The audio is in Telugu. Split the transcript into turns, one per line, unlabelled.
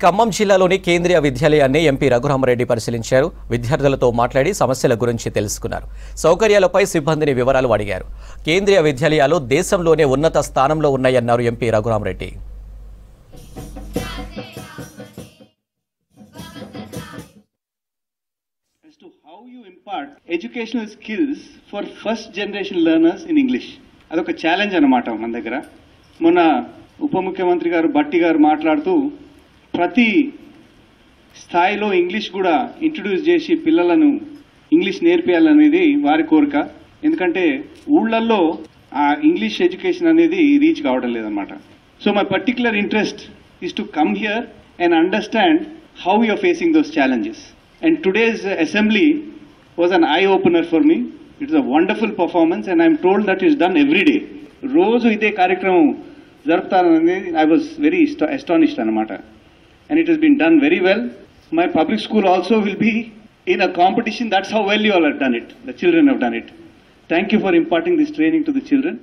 ఖమ్మం జిల్లాలోని కేంద్రీయ విద్యాలయాన్ని ఎంపీ రఘురామరెడ్డి పరిశీలించారు. విద్యార్థులతో మాట్లాడి సమస్యల గురించి తెలుసుకున్నారు. సౌకర్యాలపై సిబ్బందిని వివరాలు అడిగారు. కేంద్రీయ విద్యాలయాలు దేశంలోనే ఉన్నత స్థానంలో ఉన్నాయన్నారు MP Raghurama Reddy.
As to how you impart educational skills for first generation learners in English. అదొక ఛాలెంజ్ అన్నమాట మన దగ్గర. మొన్న ఉప ముఖ్యమంత్రి గారు బట్టి గారు మాట్లాడుతూ ప్రతి స్థాయిలో ఇంగ్లీష్ కూడా ఇంట్రడ్యూస్ చేసి పిల్లలను ఇంగ్లీష్ నేర్పియాలనేది వారి కోరిక. ఎందుకంటే ఊళ్ళల్లో ఆ ఇంగ్లీష్ ఎడ్యుకేషన్ అనేది రీచ్ కావడం లేదన్నమాట. So my particular interest is to come here and understand how you are facing those challenges. And today's assembly was an eye-opener for me. It was a wonderful performance and I am told that is done every day. Roju ide కార్యక్రమం జరుపుతారని I was very astonished అన్నమాట. And it has been done very well. My public school also will be in a competition. That's how well you all have done it. The children have done it. Thank you for imparting this training to the children.